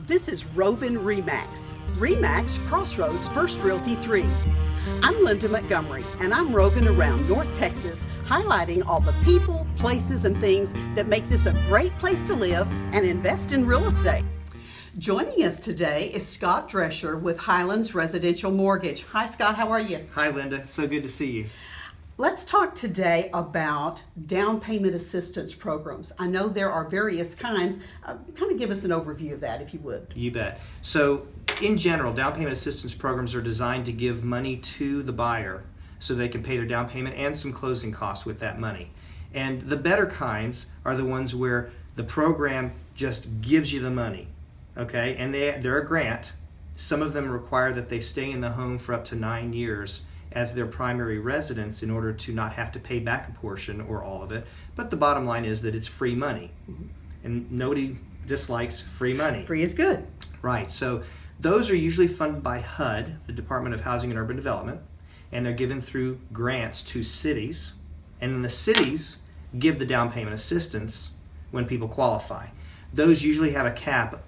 This is Rovin RE/MAX. RE/MAX Crossroads First Realty 3. I'm Linda Montgomery, and I'm roving around North Texas, highlighting all the people, places, and things that make this a great place to live and invest in real estate. Joining us today is Scott Drescher with Highlands Residential Mortgage. Hi, Scott. How are you? Hi, Linda. So good to see you. Let's talk today about down payment assistance programs. I know there are various kinds. Kind of give us an overview of that, if you would. You bet. So, in general, down payment assistance programs are designed to give money to the buyer so they can pay their down payment and some closing costs with that money. And the better kinds are the ones where the program just gives you the money, okay? And they're a grant. Some of them require that they stay in the home for up to 9 years as their primary residence in order to not have to pay back a portion or all of it. But the bottom line is that it's free money. And nobody dislikes free money. Free is good. Right. So those are usually funded by HUD, the Department of Housing and Urban Development, and they're given through grants to cities. And then the cities give the down payment assistance when people qualify. Those usually have a cap.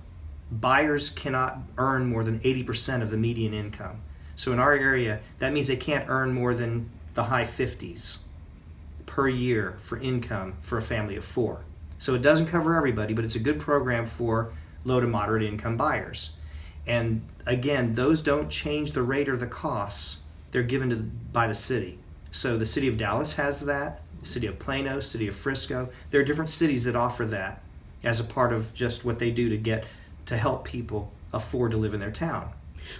Buyers cannot earn more than 80% of the median income. So in our area, that means they can't earn more than the high 50s per year for income for a family of 4. So it doesn't cover everybody, but it's a good program for low to moderate income buyers. And again, those don't change the rate or the costs. They're given by the city. So the city of Dallas has that, the city of Plano, city of Frisco. There are different cities that offer that as a part of just what they do to help people afford to live in their town.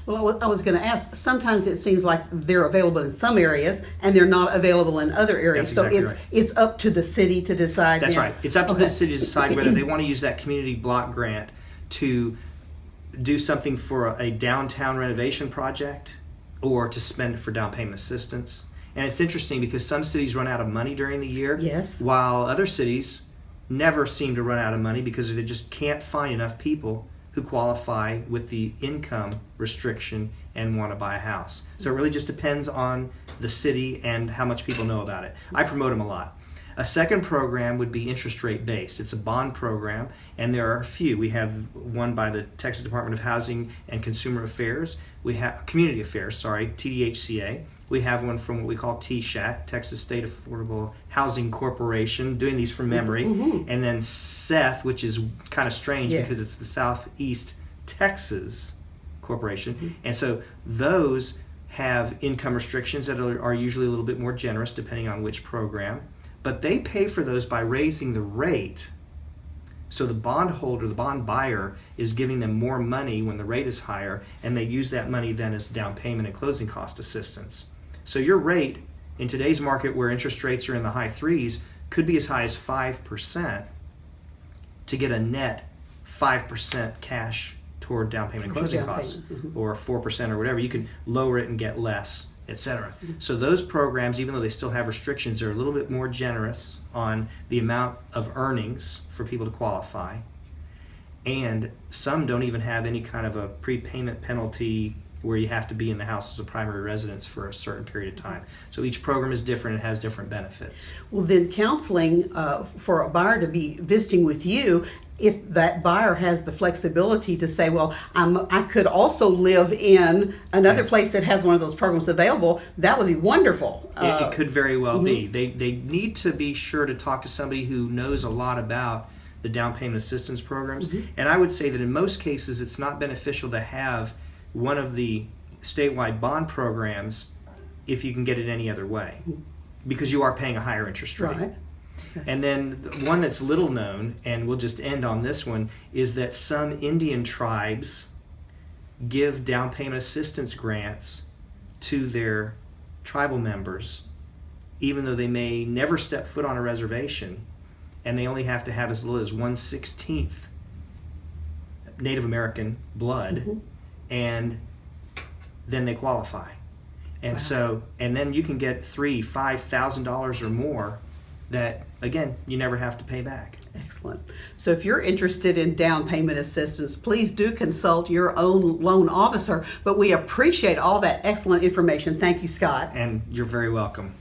Well, I was going to ask, sometimes it seems like they're available in some areas and they're not available in other areas. That's exactly so right. It's up to the city to decide. That's right. It's up to the city to decide whether they want to use that community block grant to do something for a downtown renovation project or to spend it for down payment assistance. And it's interesting because some cities run out of money during the year, yes, while other cities never seem to run out of money because they just can't find enough people who qualify with the income restriction and want to buy a house. So it really just depends on the city and how much people know about it. I promote them a lot. A second program would be interest rate based. It's a bond program, and there are a few. We have one by the Texas Department of Housing and Consumer Affairs. We have Community Affairs, TDHCA. We have one from what we call TSHAC, Texas State Affordable Housing Corporation, doing these from memory. And then SETH, which is kind of strange because it's the Southeast Texas Corporation. And so those have income restrictions that are usually a little bit more generous depending on which program. But they pay for those by raising the rate. So the bondholder, the bond buyer, is giving them more money when the rate is higher, and they use that money then as down payment and closing cost assistance. So your rate in today's market where interest rates are in the high 3s could be as high as 5% to get a net 5% cash toward down payment and closing costs, or 4% or whatever. You can lower it and get less, etc. So those programs, even though they still have restrictions, are a little bit more generous on the amount of earnings for people to qualify. And some don't even have any kind of a prepayment penalty where you have to be in the house as a primary residence for a certain period of time. So each program is different and has different benefits. Well, then counseling for a buyer to be visiting with you, if that buyer has the flexibility to say, well, I could also live in another place that has one of those programs available, that would be wonderful. It could very well be. They need to be sure to talk to somebody who knows a lot about the down payment assistance programs. And I would say that in most cases, it's not beneficial to have one of the statewide bond programs if you can get it any other way, because you are paying a higher interest rate. Right. And then one that's little known, and we'll just end on this one, is that some Indian tribes give down payment assistance grants to their tribal members, even though they may never step foot on a reservation, and they only have to have as little as 1/16 Native American blood, and then they qualify. And so, and then you can get $3,000-$5,000 or more that, again, you never have to pay back. Excellent. So if you're interested in down payment assistance, please do consult your own loan officer. But we appreciate all that excellent information. Thank you, Scott. And you're very welcome.